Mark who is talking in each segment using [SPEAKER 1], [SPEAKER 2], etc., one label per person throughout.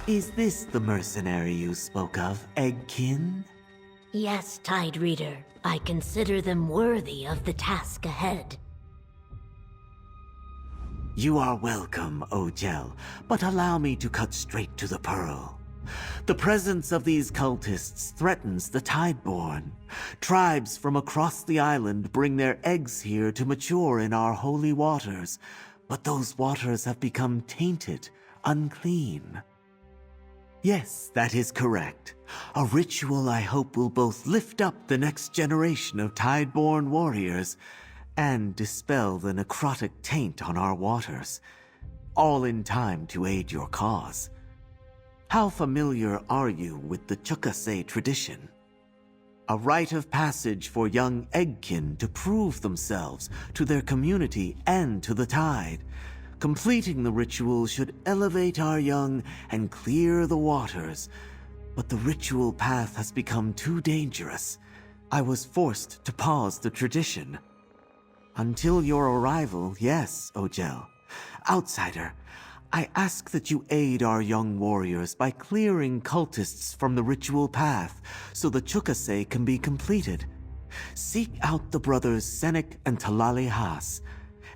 [SPEAKER 1] Is this the mercenary you spoke of, Eggkin?
[SPEAKER 2] Yes, Tide Reader. I consider them worthy of the task ahead.
[SPEAKER 1] You are welcome, Ogel, but allow me to cut straight to the pearl. The presence of these cultists threatens the Tideborn. Tribes from across the island bring their eggs here to mature in our holy waters, but those waters have become tainted, unclean. Yes, that is correct. A ritual I hope will both lift up the next generation of Tideborn warriors and dispel the necrotic taint on our waters, all in time to aid your cause. How familiar are you with the Chukase tradition? A rite of passage for young Eggkin to prove themselves to their community and to the Tide. Completing the ritual should elevate our young and clear the waters, but the ritual path has become too dangerous. I was forced to pause the tradition. Until your arrival, yes, Ogel. Outsider, I ask that you aid our young warriors by clearing cultists from the ritual path so the Chukase can be completed. Seek out the brothers Senek and Talali Has.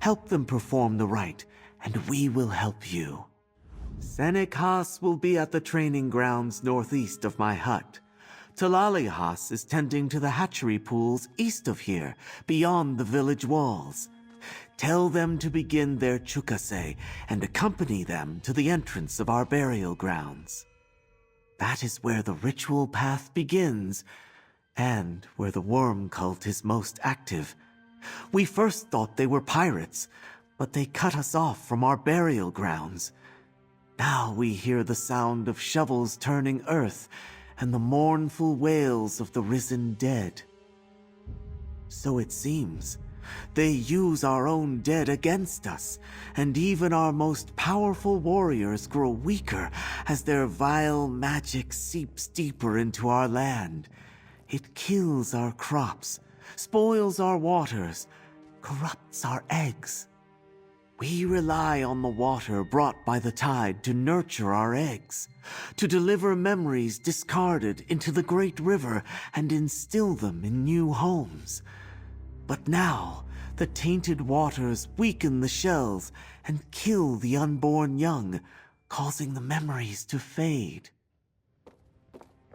[SPEAKER 1] Help them perform the rite, and we will help you. Senek Has will be at the training grounds northeast of my hut. Talali Has is tending to the hatchery pools east of here, beyond the village walls. Tell them to begin their Chukase and accompany them to the entrance of our burial grounds. That is where the ritual path begins, and where the worm cult is most active. We first thought they were pirates, but they cut us off from our burial grounds. Now we hear the sound of shovels turning earth and the mournful wails of the risen dead. So it seems. They use our own dead against us, and even our most powerful warriors grow weaker as their vile magic seeps deeper into our land. It kills our crops, spoils our waters, corrupts our eggs. We rely on the water brought by the tide to nurture our eggs, to deliver memories discarded into the great river and instill them in new homes. But now, the tainted waters weaken the shells and kill the unborn young, causing the memories to fade.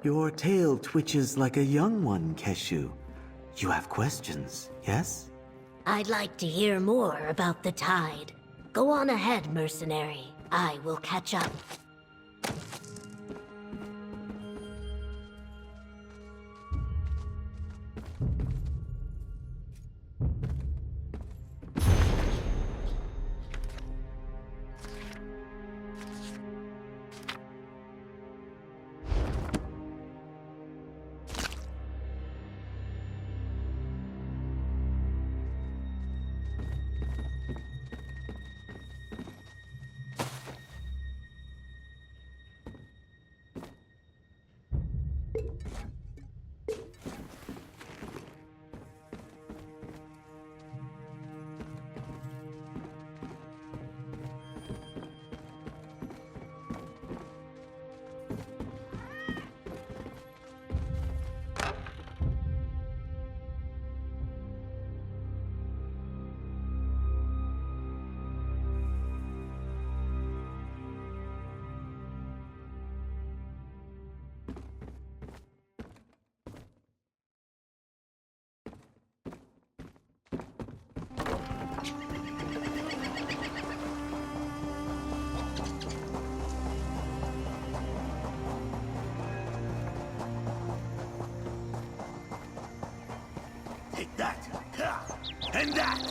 [SPEAKER 1] Your tail twitches like a young one, Keshu. You have questions, yes?
[SPEAKER 2] I'd like to hear more about the Tide. Go on ahead, mercenary. I will catch up.
[SPEAKER 3] Take that! And that!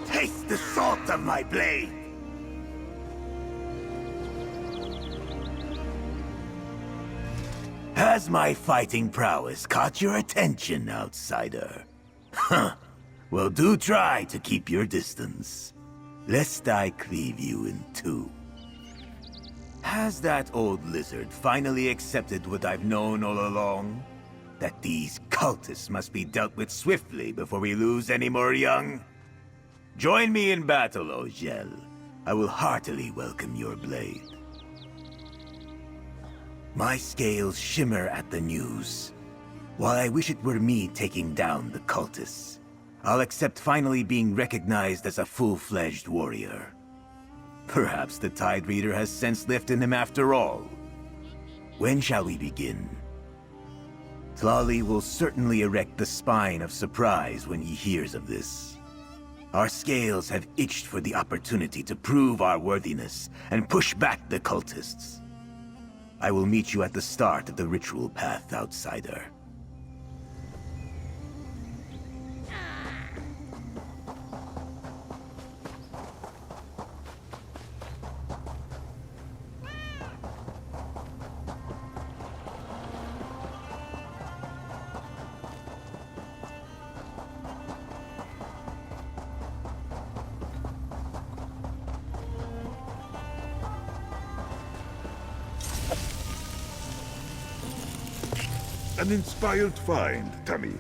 [SPEAKER 3] Taste the salt of my blade! Has my fighting prowess caught your attention, outsider? Huh. Well, do try to keep your distance, lest I cleave you in two. Has that old lizard finally accepted what I've known all along? That these cultists must be dealt with swiftly before we lose any more young? Join me in battle, Ogel. I will heartily welcome your blade. My scales shimmer at the news. While I wish it were me taking down the cultists, I'll accept finally being recognized as a full-fledged warrior. Perhaps the Tide Reader has sense left in him after all. When shall we begin? Tlali will certainly erect the spine of surprise when he hears of this. Our scales have itched for the opportunity to prove our worthiness and push back the cultists. I will meet you at the start of the ritual path, outsider.
[SPEAKER 4] An inspired find, Tamid.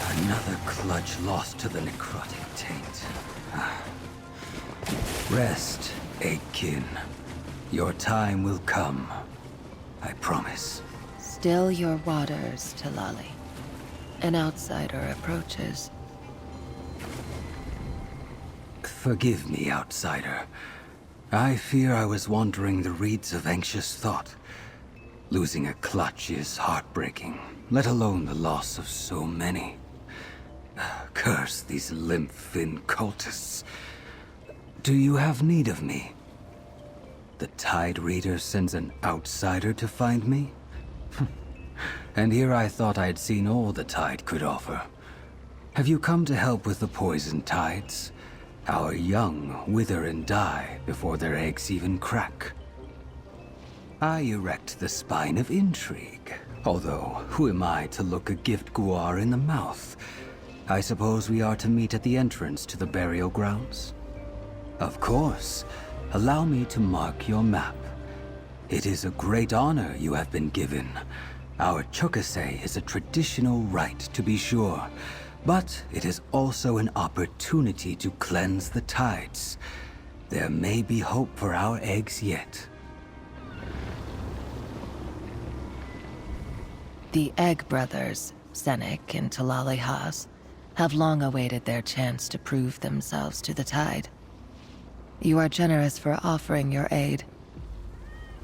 [SPEAKER 5] Another clutch lost to the necrotic taint. Rest, Aitkin. Your time will come. I promise.
[SPEAKER 6] Still your waters, Tlali. An outsider approaches.
[SPEAKER 5] Forgive me, outsider. I fear I was wandering the reeds of anxious thought. Losing a clutch is heartbreaking, let alone the loss of so many. Curse these limp-fin cultists. Do you have need of me? The Tide Reader sends an outsider to find me? And here I thought I'd seen all the Tide could offer. Have you come to help with the poison tides? Our young wither and die before their eggs even crack. I erect the spine of intrigue. Although, who am I to look a gift guar in the mouth? I suppose we are to meet at the entrance to the burial grounds? Of course. Allow me to mark your map. It is a great honor you have been given. Our chukase is a traditional rite, to be sure. But it is also an opportunity to cleanse the tides. There may be hope for our eggs yet.
[SPEAKER 6] The Egg Brothers, Senek and Tlali Haas, have long awaited their chance to prove themselves to the Tide. You are generous for offering your aid.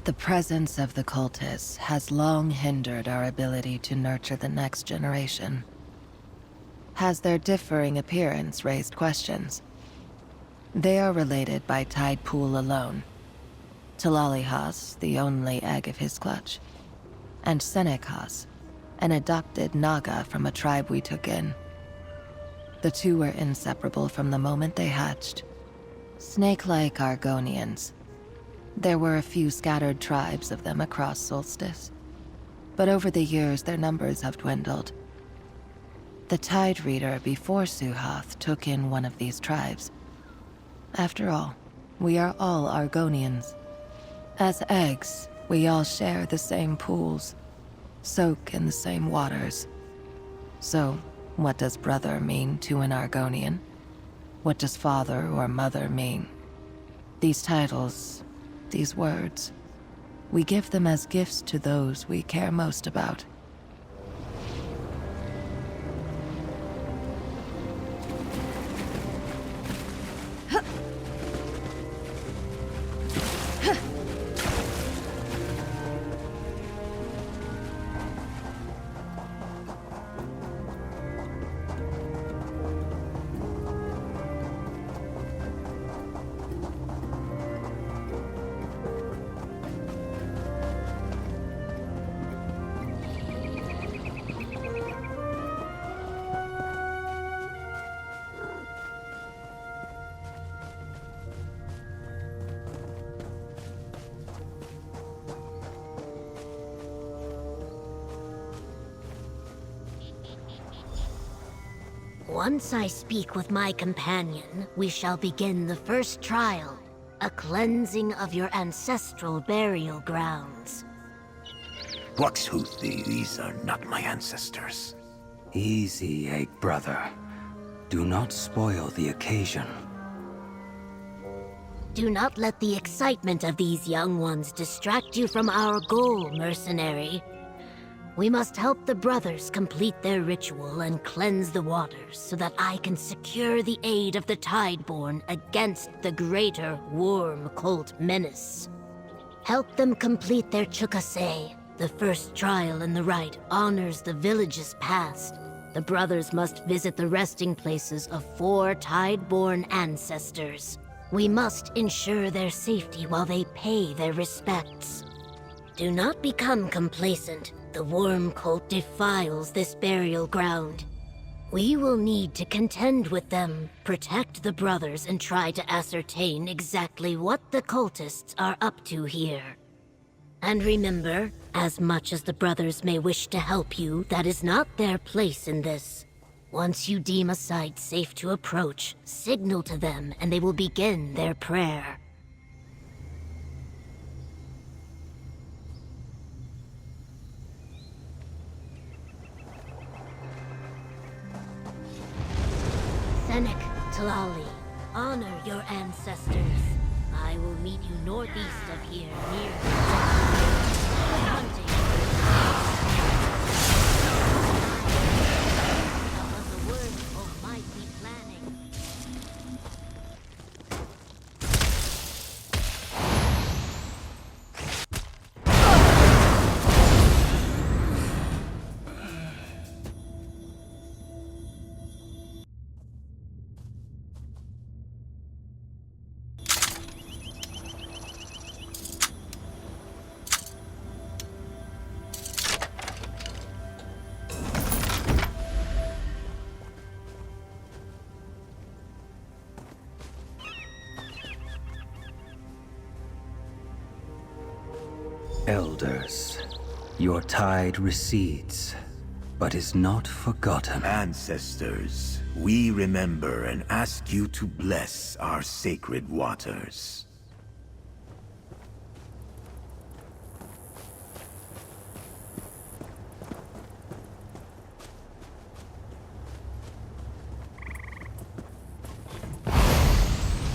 [SPEAKER 6] The presence of the cultists has long hindered our ability to nurture the next generation. Has their differing appearance raised questions? They are related by tide pool alone. Tlali Haas, the only egg of his clutch, and Senek Haas, an adopted Naga from a tribe we took in. The two were inseparable from the moment they hatched. Snake-like Argonians. There were a few scattered tribes of them across Solstice, but over the years their numbers have dwindled. The Tide Reader before Suhath took in one of these tribes. After all, we are all Argonians. As eggs, we all share the same pools, soak in the same waters. So, what does brother mean to an Argonian? What does father or mother mean? These titles, these words, we give them as gifts to those we care most about.
[SPEAKER 2] Once I speak with my companion, we shall begin the first trial. A cleansing of your ancestral burial grounds.
[SPEAKER 3] Waxhuthi, these are not my ancestors.
[SPEAKER 5] Easy, Egg Brother. Do not spoil the occasion.
[SPEAKER 2] Do not let the excitement of these young ones distract you from our goal, mercenary. We must help the brothers complete their ritual and cleanse the waters so that I can secure the aid of the Tideborn against the greater worm cult menace. Help them complete their chukase. The first trial in the rite honors the village's past. The brothers must visit the resting places of 4 Tideborn ancestors. We must ensure their safety while they pay their respects. Do not become complacent. The worm cult defiles this burial ground. We will need to contend with them, protect the brothers, and try to ascertain exactly what the cultists are up to here. And remember, as much as the brothers may wish to help you, that is not their place in this. Once you deem a site safe to approach, signal to them and they will begin their prayer. Senek, Talali, honor your ancestors. I will meet you northeast of here, near hunting. Of the words of might be planning.
[SPEAKER 5] Elders, your tide recedes, but is not forgotten.
[SPEAKER 3] Ancestors, we remember and ask you to bless our sacred waters.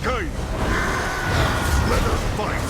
[SPEAKER 4] Guide! Let us fight!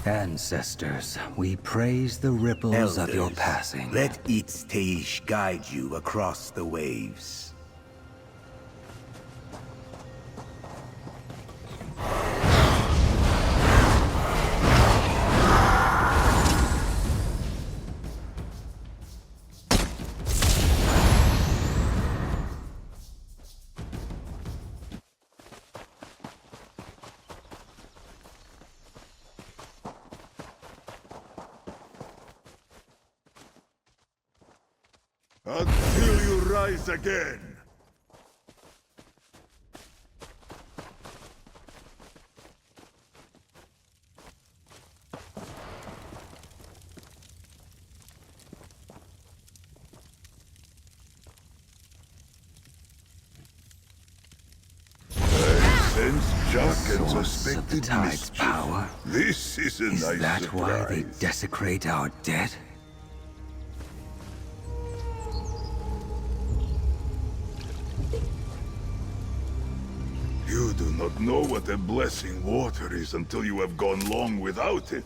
[SPEAKER 5] Ancestors, we praise the ripples of your
[SPEAKER 3] Elders,
[SPEAKER 5] passing.
[SPEAKER 3] let Itzteish guide you across the waves.
[SPEAKER 4] Until you rise again! I sense Jack and
[SPEAKER 5] Source of the
[SPEAKER 4] suspected
[SPEAKER 5] tide's
[SPEAKER 4] mischief.
[SPEAKER 5] power?
[SPEAKER 4] This is a
[SPEAKER 5] Is
[SPEAKER 4] nice
[SPEAKER 5] that
[SPEAKER 4] surprise.
[SPEAKER 5] why they desecrate our dead?
[SPEAKER 4] You do not know what a blessing water is until you have gone long without it.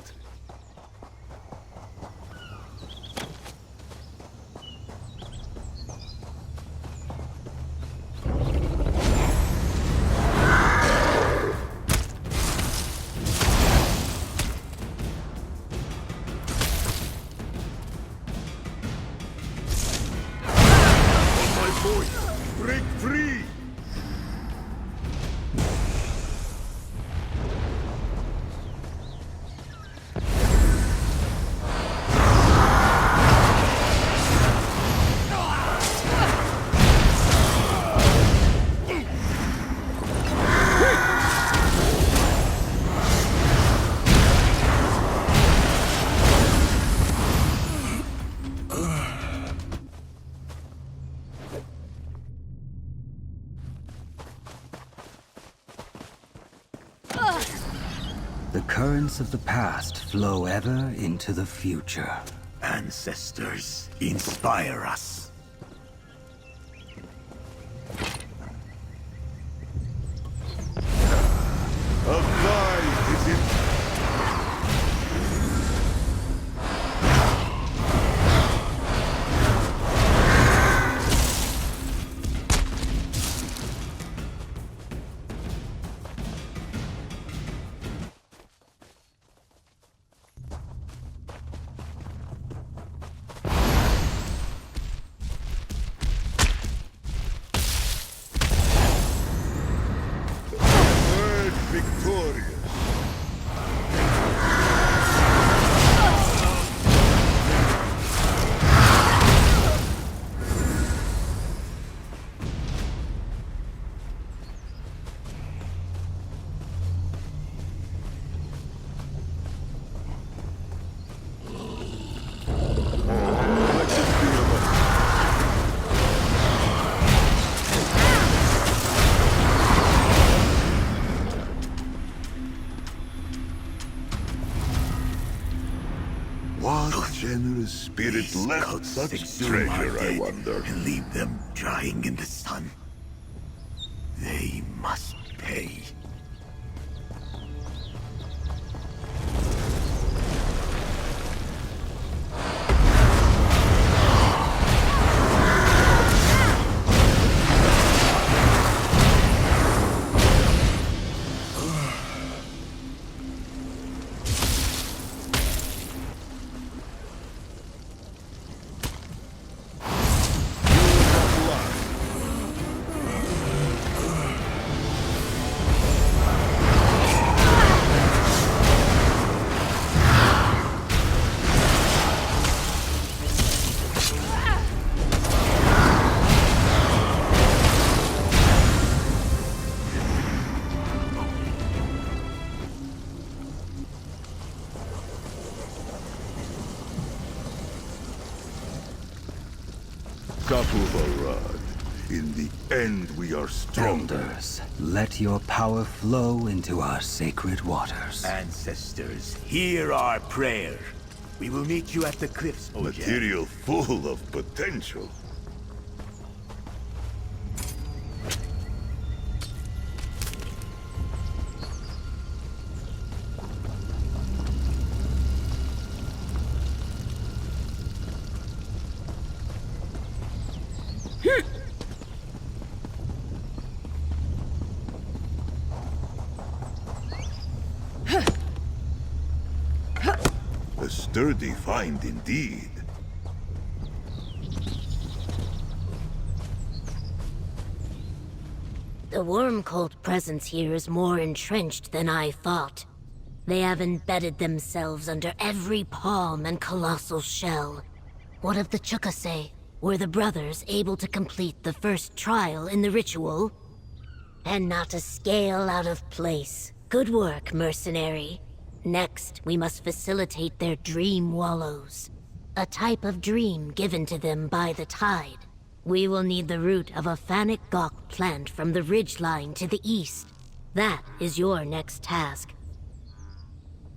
[SPEAKER 5] currents of the past flow ever into the future.
[SPEAKER 3] Ancestors, inspire us.
[SPEAKER 4] Abide is it? Victorious. What generous spirit
[SPEAKER 3] These
[SPEAKER 4] left
[SPEAKER 3] cults
[SPEAKER 4] such
[SPEAKER 3] exhume our
[SPEAKER 4] treasure, I
[SPEAKER 3] dead
[SPEAKER 4] wonder?
[SPEAKER 3] and leave them drying in the sun. They must pay.
[SPEAKER 4] Sapuvarad. In the end, we are stronger.
[SPEAKER 5] Elders, let your power flow into our sacred waters.
[SPEAKER 3] Ancestors, hear our prayer. We will meet you at the cliffs, Ojel.
[SPEAKER 4] Material full of potential. A sturdy find indeed.
[SPEAKER 2] The worm cult presence here is more entrenched than I thought. They have embedded themselves under every palm and colossal shell. What of the Chukase? Were the brothers able to complete the first trial in the ritual? And not a scale out of place. Good work, mercenary. Next, we must facilitate their dreamwallows, a type of dream given to them by the tide. We will need the root of a Fanic Gawk plant from the ridgeline to the east. That is your next task.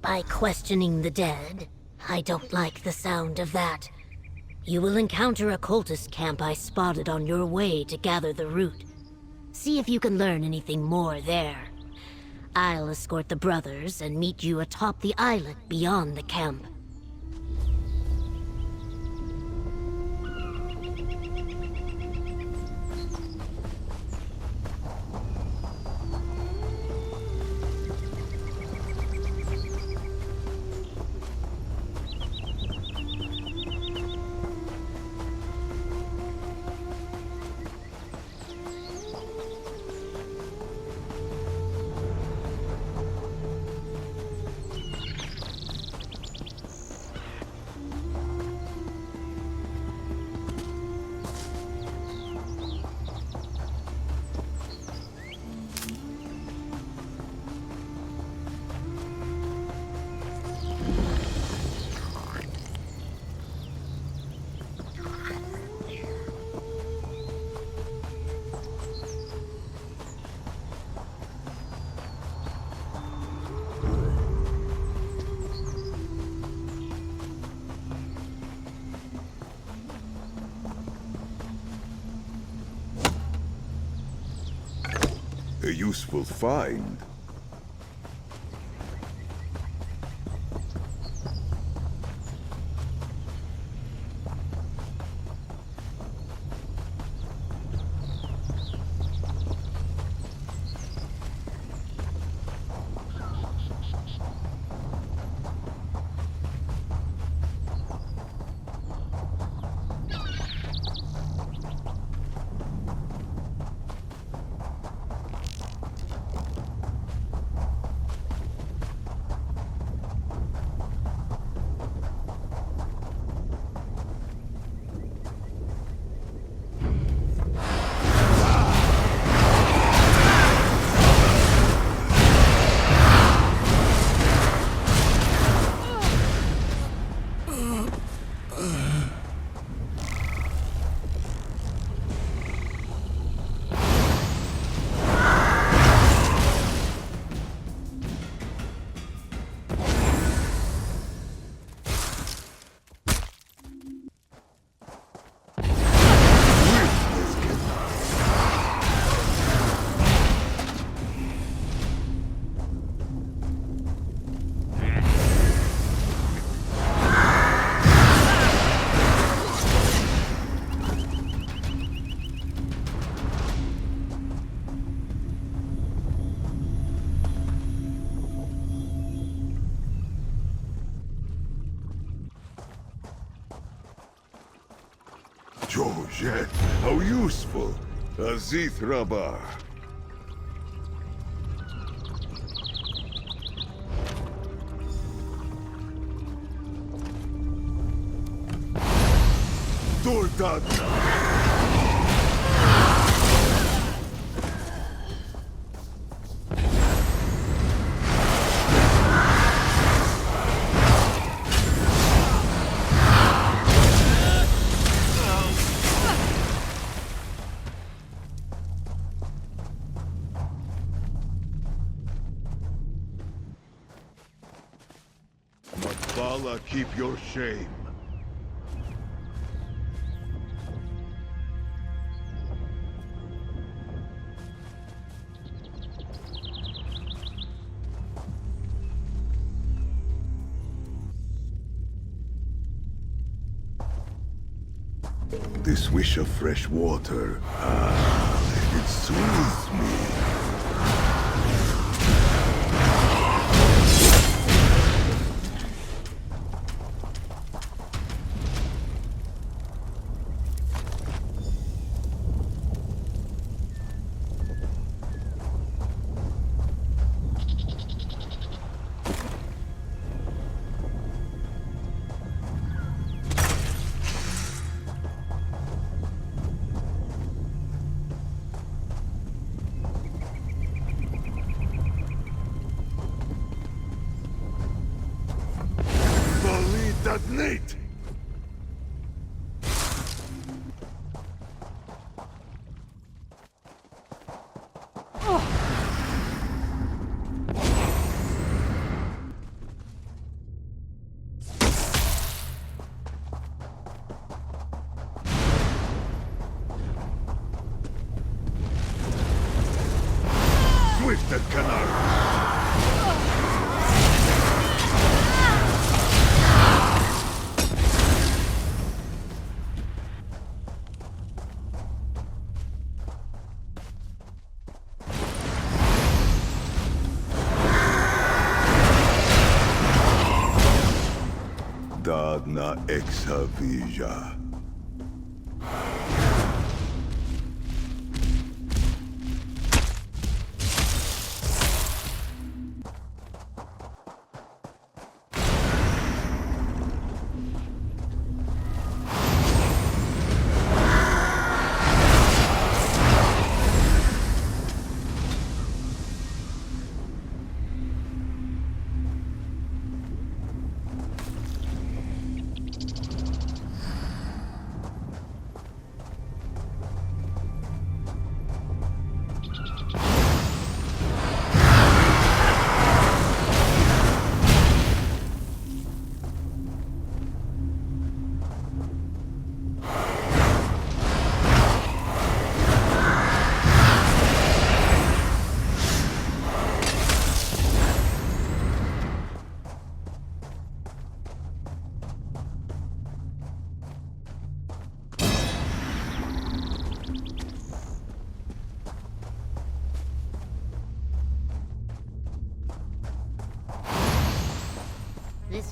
[SPEAKER 2] By questioning the dead, I don't like the sound of that. You will encounter a cultist camp I spotted on your way to gather the root. See if you can learn anything more there. I'll escort the brothers and meet you atop the islet beyond the camp.
[SPEAKER 4] A useful find. Jojet, how useful! Azith Rabbar. Dordadna! Bala, keep your shame. This wish of fresh water, it soothes me. Nate! Swift and canal! Dadna exavija.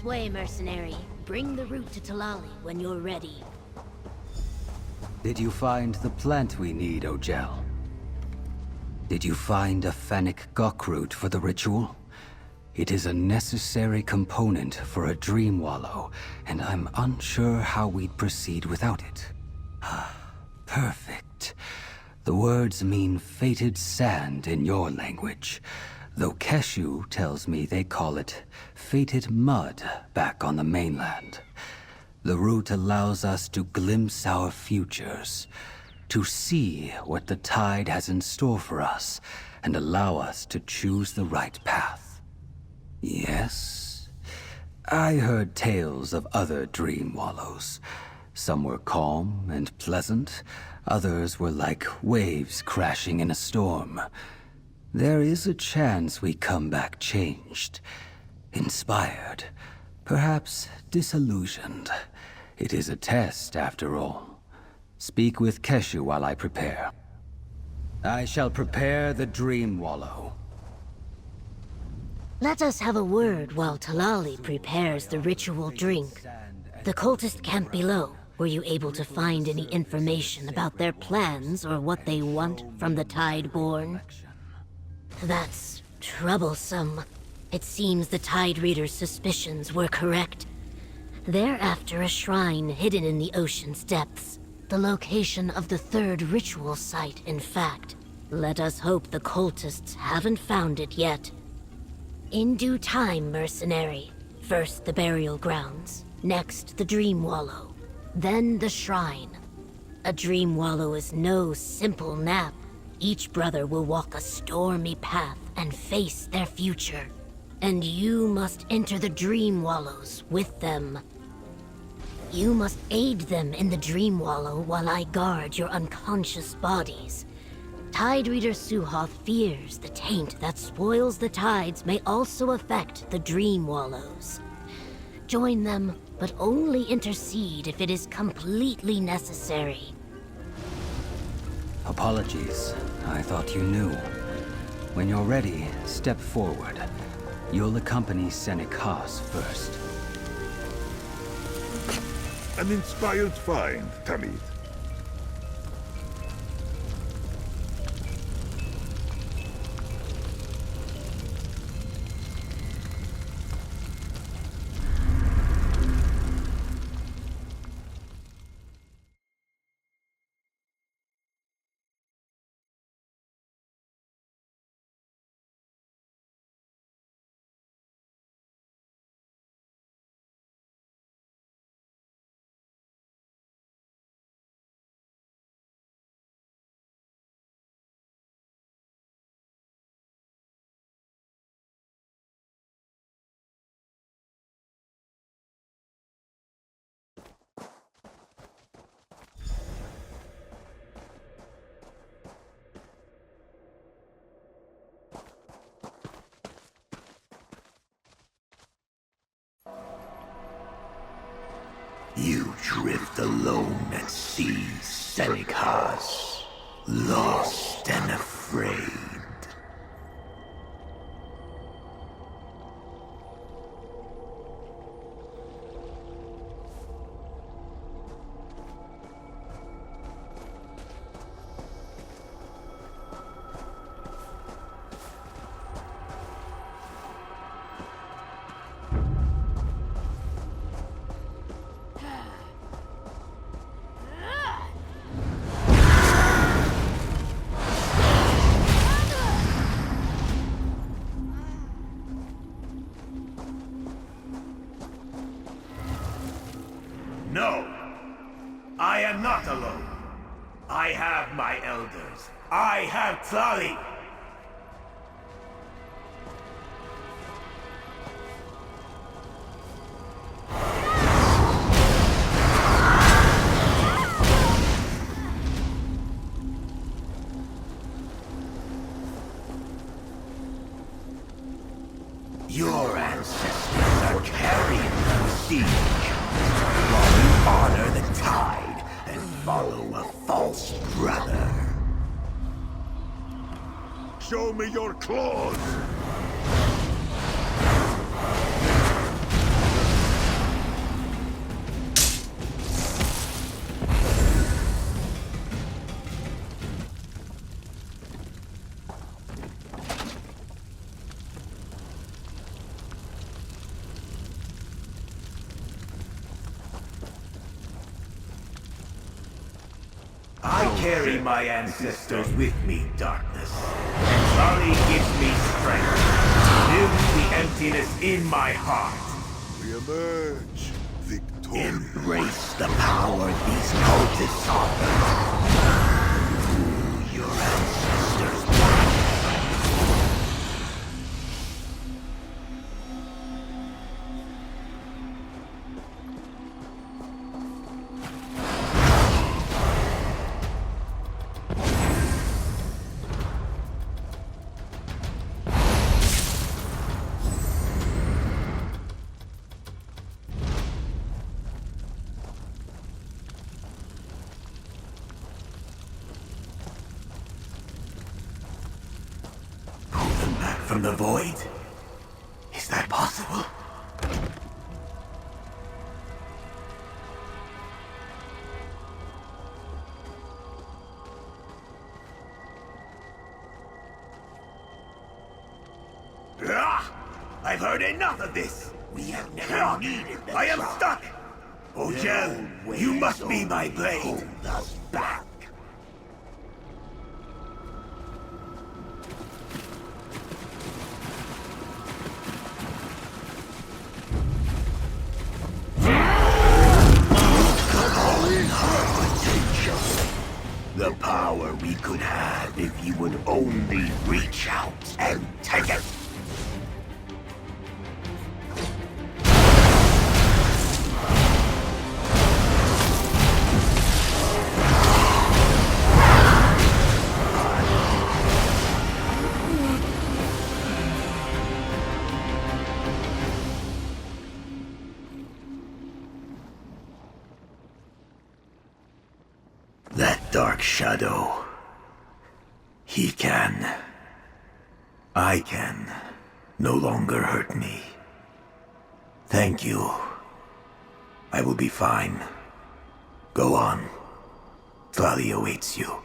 [SPEAKER 2] way, mercenary. Bring the route to Talali when you're ready.
[SPEAKER 5] Did you find the plant we need, Ojel? Did you find a Fennec Gok root for the ritual? It is a necessary component for a dreamwallow, and I'm unsure how we'd proceed without it. Perfect. The words mean fated sand in your language, though Keshu tells me they call it fated mud back on the mainland. The root allows us to glimpse our futures, to see what the tide has in store for us, and allow us to choose the right path. Yes, I heard tales of other dream wallows. Some were calm and pleasant, others were like waves crashing in a storm. There is a chance we come back changed, inspired, perhaps disillusioned. It is a test, after all. Speak with Keshu while I prepare. I shall prepare the dream wallow.
[SPEAKER 2] Let us have a word while Talali prepares the ritual drink. The cultist camp below. Were you able to find any information about their plans or what they want from the Tideborn? That's troublesome. It seems the Tide Reader's suspicions were correct. They're after a shrine hidden in the ocean's depths. The location of the third ritual site, in fact. Let us hope the cultists haven't found it yet. In due time, mercenary. First the burial grounds, next the dream wallow, then the shrine. A dream wallow is no simple nap. Each brother will walk a stormy path and face their future. And you must enter the dream wallows with them. You must aid them in the dream wallow while I guard your unconscious bodies. Tide Reader Suhoth fears the taint that spoils the tides may also affect the dream wallows. Join them, but only intercede if it is completely necessary.
[SPEAKER 5] Apologies. I thought you knew. When you're ready, step forward. You'll accompany Senek Haas first.
[SPEAKER 4] An inspired find, Tamid.
[SPEAKER 3] You drift alone at sea, Senek Haas, lost and afraid. No, I am not alone. I have my elders. I have Tlali. Your ancestors are carrying the siege. While you honor the tide and follow a false brother.
[SPEAKER 4] Show me your claws!
[SPEAKER 3] I carry my ancestors with me, darkness. And Sully gives me strength. Fills the emptiness in my heart.
[SPEAKER 4] We emerge victorious.
[SPEAKER 3] Embrace the power these cultists offer. Rule your ancestors back. From the void? Is that possible? I've heard enough of this! We have never needed them. I am stuck! Ojel, you must be my blade! Hold us back! The power we could have if you would only reach out and take it! That dark shadow. He can. I can. No longer hurt me. Thank you. I will be fine. Go on. Tlali awaits you.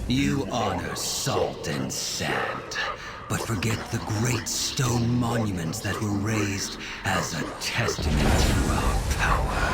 [SPEAKER 5] You honor salt and sand, but forget the great stone monuments that were raised as a testament to our power.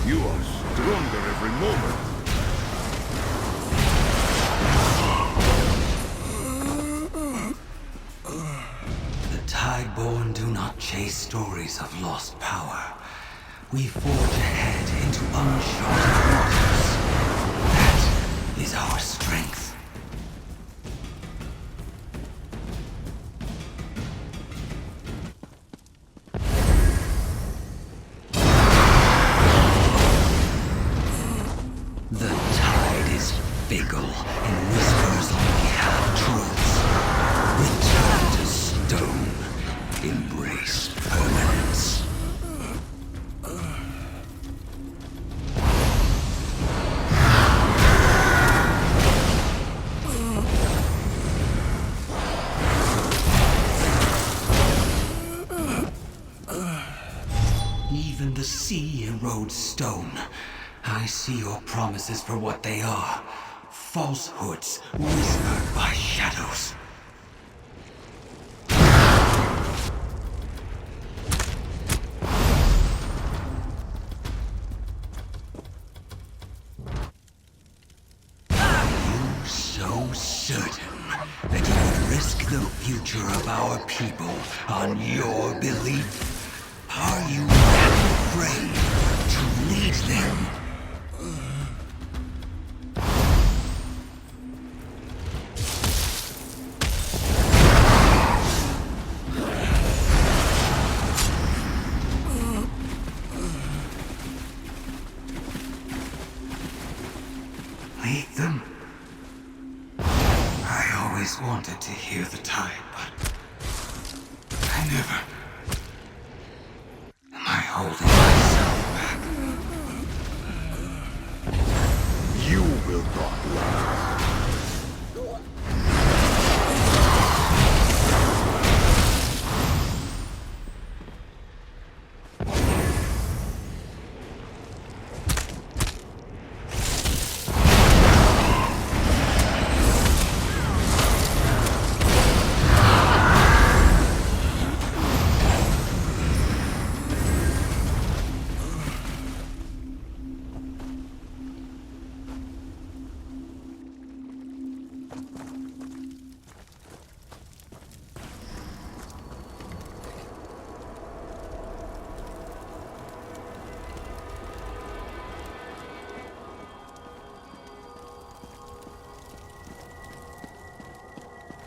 [SPEAKER 4] You are stronger every moment.
[SPEAKER 5] The Tideborn do not chase stories of lost power. We forge ahead into uncharted waters. That is our strength. The tide is fickle and whispers only half-truths. Return to stone. Embrace permanence. Even the sea erodes stone. I see your promises for what they are. Falsehoods whispered by shadows. Are you so certain that you would risk the future of our people on your belief? Are you that afraid to lead them? always wanted to hear the tide, but I never... Am I holding myself back?
[SPEAKER 4] You will not last.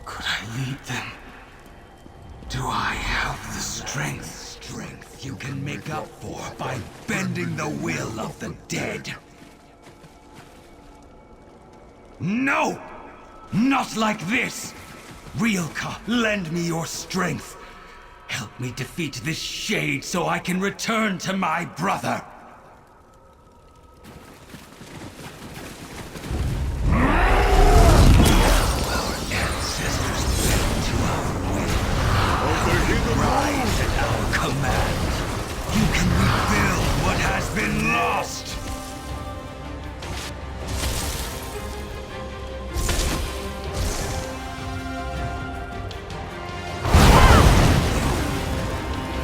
[SPEAKER 5] Could I lead them? Do I have the strength? Strength you can make up for by bending the will of the dead. No! Not like this! Rilka, lend me your strength. Help me defeat this shade so I can return to my brother. Rise at our command. You can rebuild what has been lost.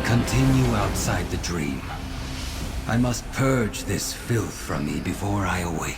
[SPEAKER 5] Continue outside the dream. I must purge this filth from me before I awake.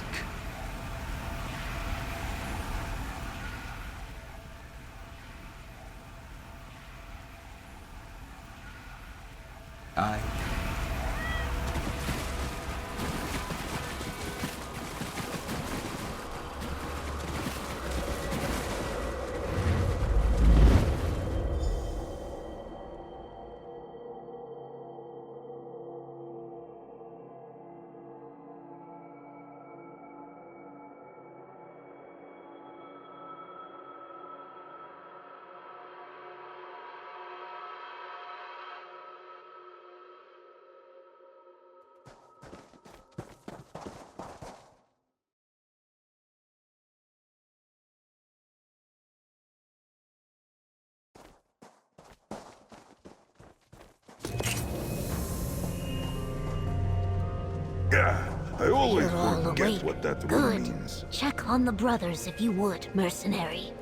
[SPEAKER 4] I always
[SPEAKER 2] You're all
[SPEAKER 4] forget
[SPEAKER 2] awake.
[SPEAKER 4] what that
[SPEAKER 2] Good.
[SPEAKER 4] word means.
[SPEAKER 2] Check on the brothers if you would, mercenary.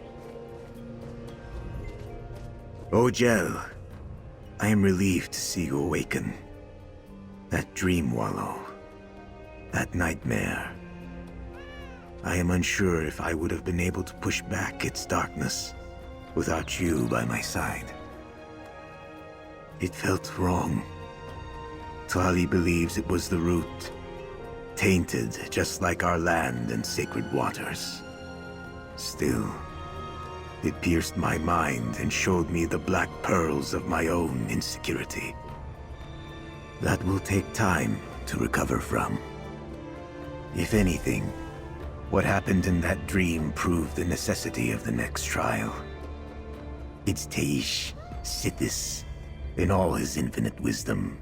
[SPEAKER 3] Ojel, I am relieved to see you awaken. That dreamwallow, that nightmare. I am unsure if I would have been able to push back its darkness without you by my side. It felt wrong. Tali believes it was the root, tainted just like our land and sacred waters. Still, it pierced my mind and showed me the black pearls of my own insecurity. That will take time to recover from. If anything, what happened in that dream proved the necessity of the next trial. It's Teish, Sithis, in all his infinite wisdom,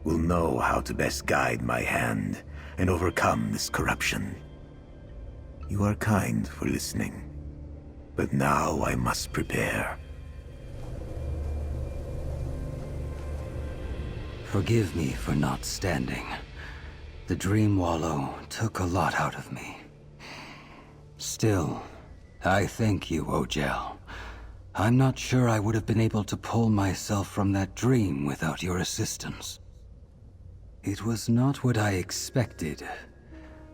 [SPEAKER 3] will know how to best guide my hand and overcome this corruption. You are kind for listening, but now I must prepare.
[SPEAKER 5] Forgive me for not standing. The dreamwallow took a lot out of me. Still, I thank you, Ojel. I'm not sure I would have been able to pull myself from that dream without your assistance. It was not what I expected.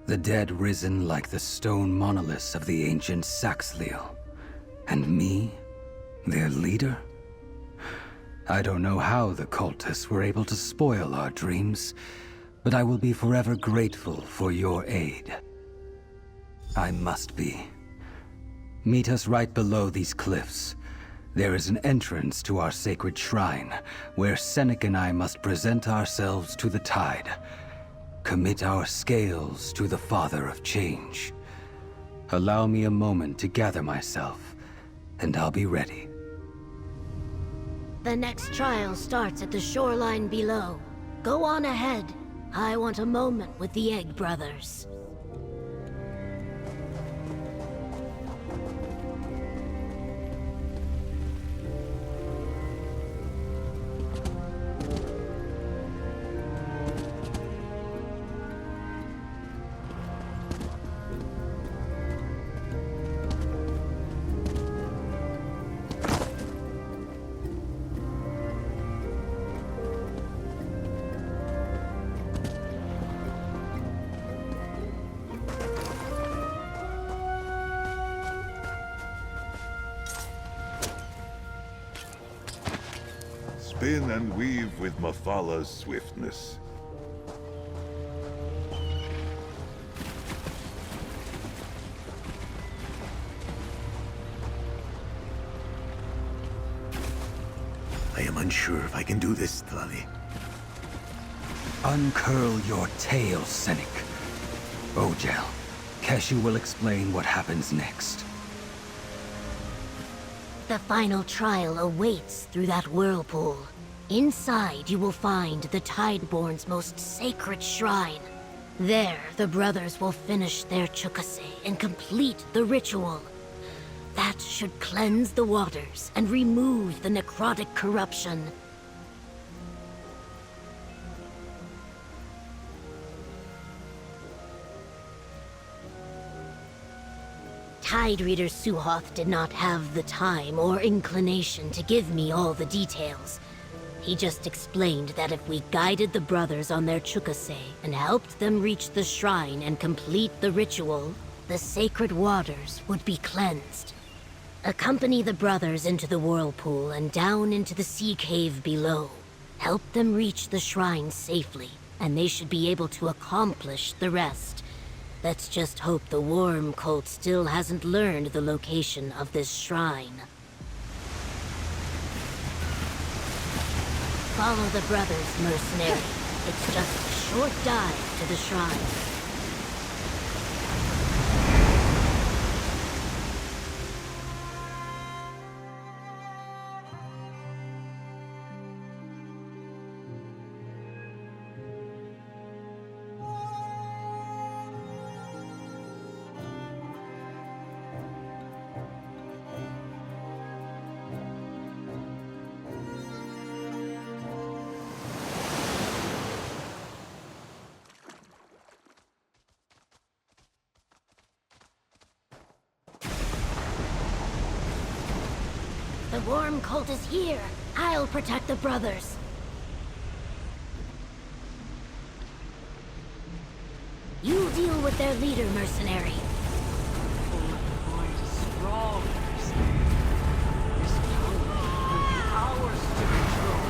[SPEAKER 5] The dead risen like the stone monoliths of the ancient Saxhleel. And me, their leader? I don't know how the cultists were able to spoil our dreams, but I will be forever grateful for your aid. I must be. Meet us right below these cliffs. There is an entrance to our sacred shrine, where Senec and I must present ourselves to the tide. Commit our scales to the Father of Change. Allow me a moment to gather myself, and I'll be ready.
[SPEAKER 2] The next trial starts at the shoreline below. Go on ahead. I want a moment with the Egg Brothers.
[SPEAKER 4] Spin and weave with Mafala's swiftness.
[SPEAKER 3] I am unsure if I can do this, Tlali.
[SPEAKER 5] Uncurl your tail, Senik. Ojel, Keshu will explain what happens next.
[SPEAKER 2] The final trial awaits through that whirlpool. Inside, you will find the Tideborn's most sacred shrine. There, the brothers will finish their chukase and complete the ritual. That should cleanse the waters and remove the necrotic corruption. Tide Reader Suhoth did not have the time or inclination to give me all the details. He just explained that if we guided the brothers on their chukase and helped them reach the shrine and complete the ritual, the sacred waters would be cleansed. Accompany the brothers into the whirlpool and down into the sea cave below. Help them reach the shrine safely, and they should be able to accomplish the rest. Let's just hope the Worm Cult still hasn't learned the location of this shrine. Follow the brothers, mercenary. It's just a short dive to the shrine. The Worm Cult is here. I'll protect the brothers. You deal with their leader, mercenary.
[SPEAKER 7] Strong. This power will be ours to control.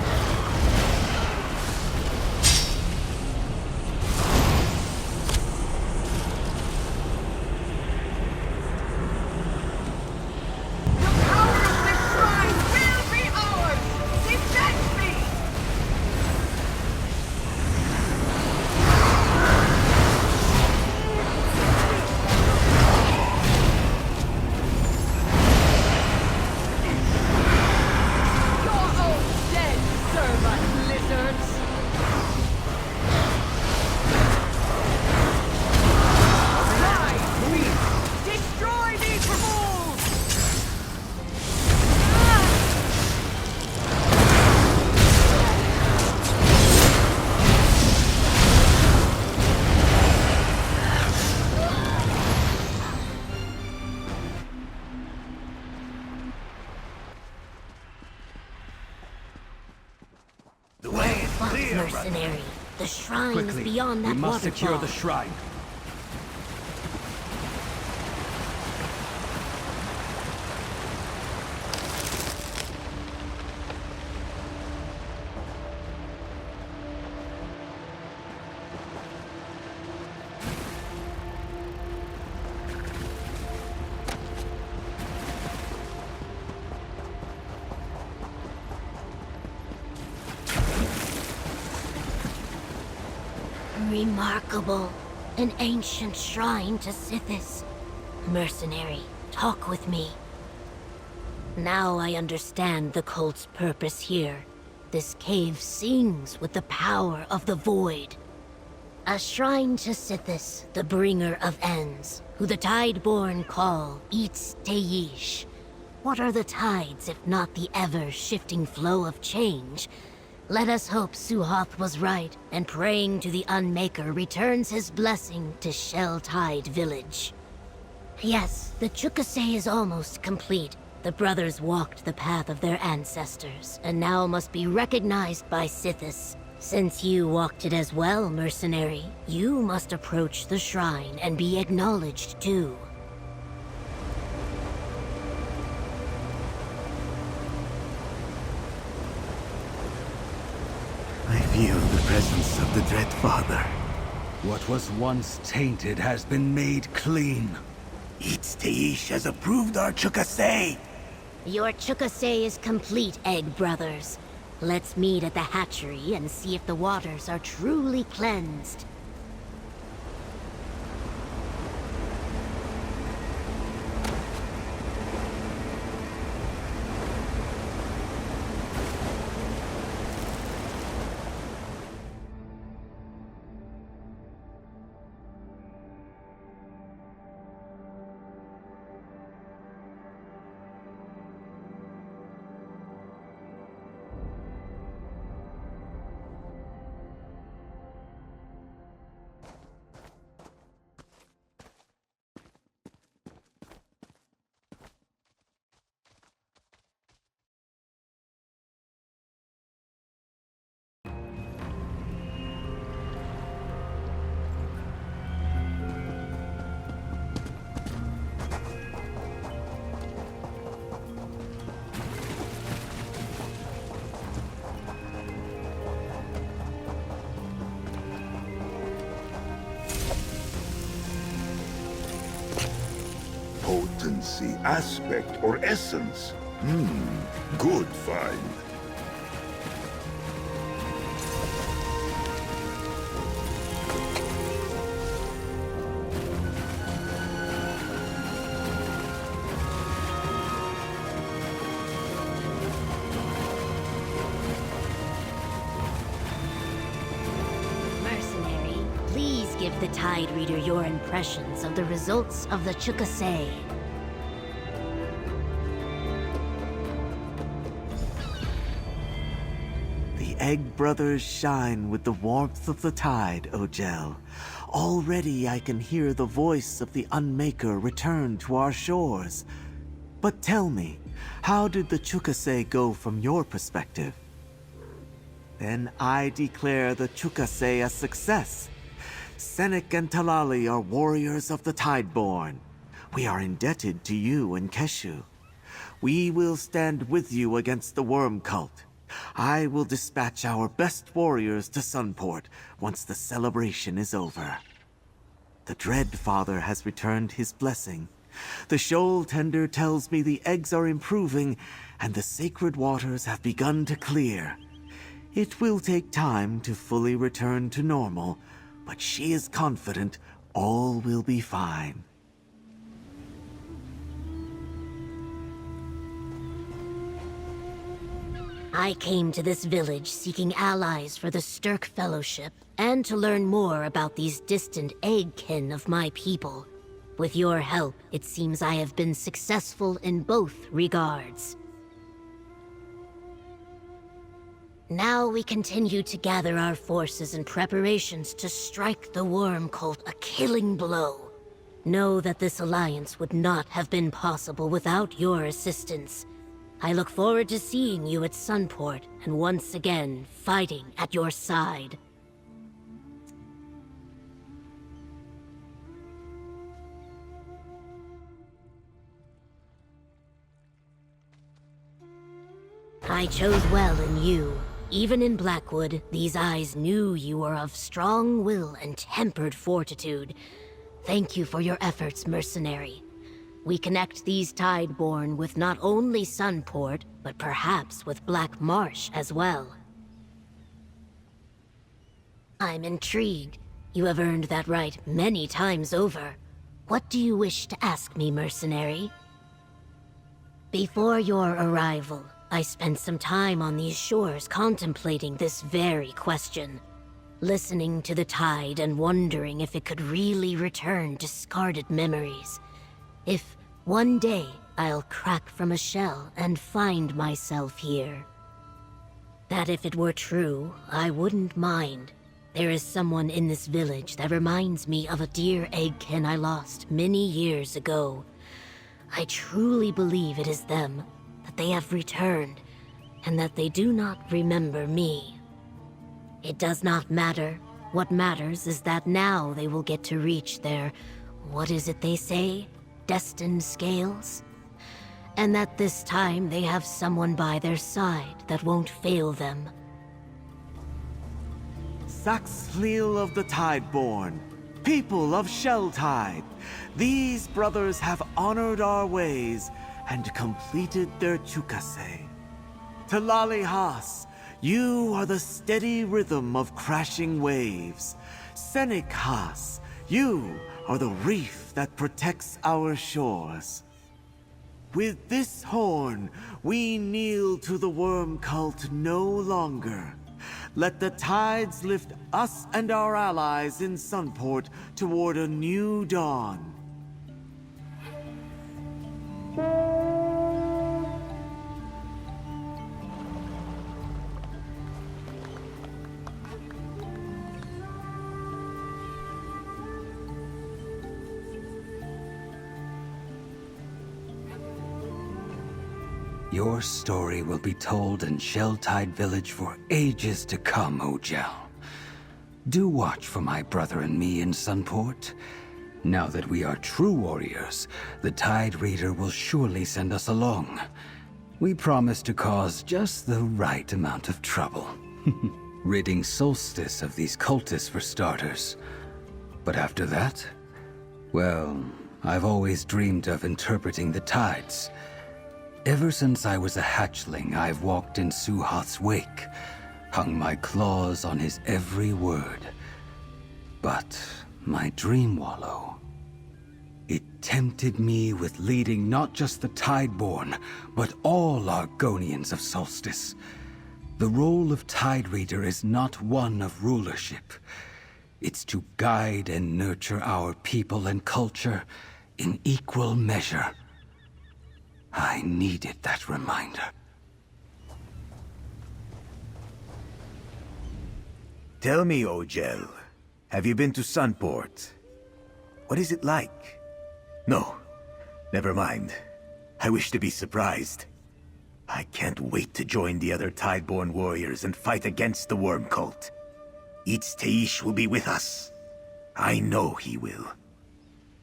[SPEAKER 2] Mercenary, the shrine
[SPEAKER 5] Quickly,
[SPEAKER 2] is beyond that
[SPEAKER 5] we must secure
[SPEAKER 2] waterfall.
[SPEAKER 5] the shrine.
[SPEAKER 2] Remarkable. An ancient shrine to Sithis. Mercenary, talk with me. Now I understand the cult's purpose here. This cave sings with the power of the void. A shrine to Sithis, the bringer of ends, who the Tideborn call Eats Teish. What are the tides if not the ever-shifting flow of change? Let us hope Suhoth was right, and praying to the Unmaker returns his blessing to Shell-Tide Village. Yes, the Chukase is almost complete. The brothers walked the path of their ancestors, and now must be recognized by Sithis. Since you walked it as well, mercenary, you must approach the shrine and be acknowledged too.
[SPEAKER 3] I feel the presence of the Dread Father.
[SPEAKER 5] What was once tainted has been made clean.
[SPEAKER 3] Eats Teish has approved our Chukase.
[SPEAKER 2] Your Chukase is complete, Egg Brothers. Let's meet at the hatchery and see if the waters are truly cleansed.
[SPEAKER 4] Potency, aspect, or essence? Good find.
[SPEAKER 2] Mercenary, please give the Tide Reader your impressions of the results of the Chukase.
[SPEAKER 1] The Egg Brothers shine with the warmth of the tide, Ojel. Already I can hear the voice of the Unmaker return to our shores. But tell me, how did the Chukase go from your perspective? Then I declare the Chukase a success. Senek and Talali are warriors of the Tideborn. We are indebted to you and Keshu. We will stand with you against the Worm Cult. I will dispatch our best warriors to Sunport once the celebration is over. The Dread Father has returned his blessing. The Shoal Tender tells me the eggs are improving and the sacred waters have begun to clear. It will take time to fully return to normal, but she is confident all will be fine.
[SPEAKER 2] I came to this village seeking allies for the Stirk Fellowship, and to learn more about these distant eggkin of my people. With your help, it seems I have been successful in both regards. Now we continue to gather our forces in preparations to strike the Worm Cult a killing blow. Know that this alliance would not have been possible without your assistance. I look forward to seeing you at Sunport, and once again, fighting at your side. I chose well in you. Even in Blackwood, these eyes knew you were of strong will and tempered fortitude. Thank you for your efforts, mercenary. We connect these Tideborn with not only Sunport, but perhaps with Black Marsh as well. I'm intrigued. You have earned that right many times over. What do you wish to ask me, mercenary? Before your arrival, I spent some time on these shores contemplating this very question. Listening to the tide and wondering if it could really return discarded memories. If one day I'll crack from a shell and find myself here. That if it were true, I wouldn't mind. There is someone in this village that reminds me of a dear eggkin I lost many years ago. I truly believe it is them, that they have returned, and that they do not remember me. It does not matter. What matters is that now they will get to reach their, what is it they say? Destined scales? And that this time they have someone by their side that won't fail them.
[SPEAKER 1] Saxhleel of the Tideborn, people of Shelltide, these brothers have honored our ways and completed their chukase. Talali Haas, you are the steady rhythm of crashing waves. Senik Haas, you are the reef that protects our shores. With this horn, we kneel to the worm cult no longer. Let the tides lift us and our allies in Sunport toward a new dawn.
[SPEAKER 5] Your story will be told in Shelltide Village for ages to come, Ojel. Do watch for my brother and me in Sunport. Now that we are true warriors, the Tide Reader will surely send us along. We promise to cause just the right amount of trouble. Ridding Solstice of these cultists for starters. But after that, well, I've always dreamed of interpreting the tides. Ever since I was a hatchling, I've walked in Suhath's wake, hung my claws on his every word. But my dreamwallow, it tempted me with leading not just the Tideborn, but all Argonians of Solstice. The role of Tide Reader is not one of rulership. It's to guide and nurture our people and culture in equal measure. I needed that reminder.
[SPEAKER 3] Tell me, Ojel, have you been to Sunport? What is it like? No, never mind. I wish to be surprised. I can't wait to join the other Tideborn warriors and fight against the worm cult. Teish will be with us. I know he will.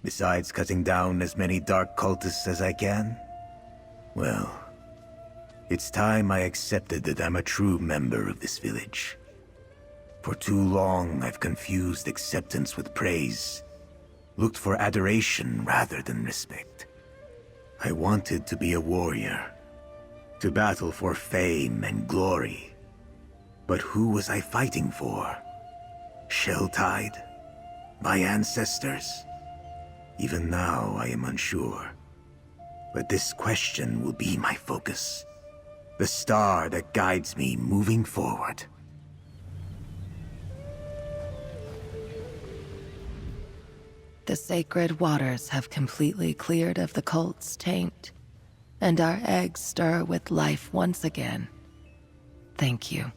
[SPEAKER 3] Besides cutting down as many dark cultists as I can, well, it's time I accepted that I'm a true member of this village. For too long, I've confused acceptance with praise, looked for adoration rather than respect. I wanted to be a warrior, to battle for fame and glory. But who was I fighting for? Shelltide? My ancestors? Even now, I am unsure. But this question will be my focus. The star that guides me moving forward.
[SPEAKER 6] The sacred waters have completely cleared of the cult's taint, and our eggs stir with life once again. Thank you.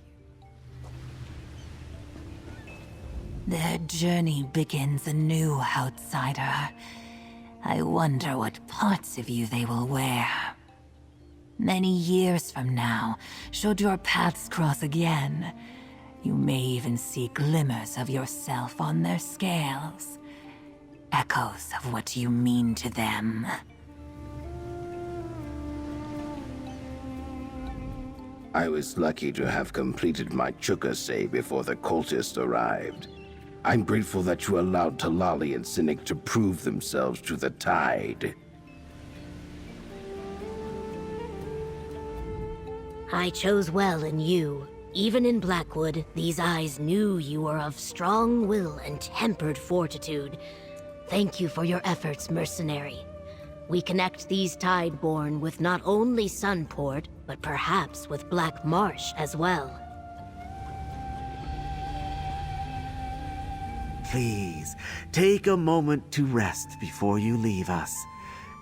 [SPEAKER 8] Their journey begins anew, outsider. I wonder what parts of you they will wear. Many years from now, should your paths cross again, you may even see glimmers of yourself on their scales. Echoes of what you mean to them.
[SPEAKER 9] I was lucky to have completed my chukase before the cultists arrived. I'm grateful that you allowed Talali and Cynic to prove themselves to the Tide.
[SPEAKER 2] I chose well in you. Even in Blackwood, these eyes knew you were of strong will and tempered fortitude. Thank you for your efforts, mercenary. We connect these Tideborn with not only Sunport, but perhaps with Black Marsh as well.
[SPEAKER 1] Please, take a moment to rest before you leave us.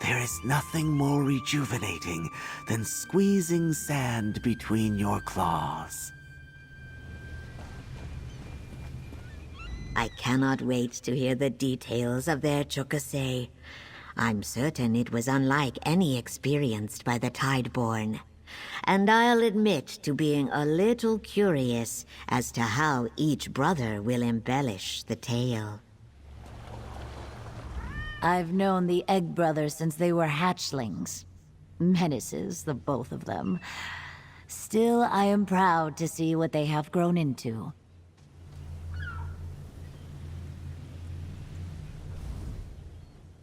[SPEAKER 1] There is nothing more rejuvenating than squeezing sand between your claws.
[SPEAKER 10] I cannot wait to hear the details of their chukase. I'm certain it was unlike any experienced by the Tideborn. And I'll admit to being a little curious as to how each brother will embellish the tale.
[SPEAKER 8] I've known the Egg Brothers since they were hatchlings. Menaces, the both of them. Still, I am proud to see what they have grown into.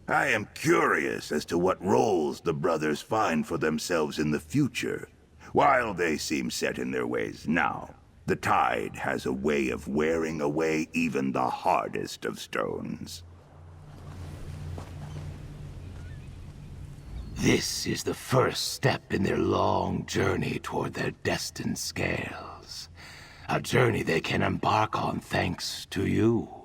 [SPEAKER 3] I am curious as to what roles the brothers find for themselves in the future. While they seem set in their ways now, the tide has a way of wearing away even the hardest of stones.
[SPEAKER 11] This is the first step in their long journey toward their destined scales. A journey they can embark on thanks to you.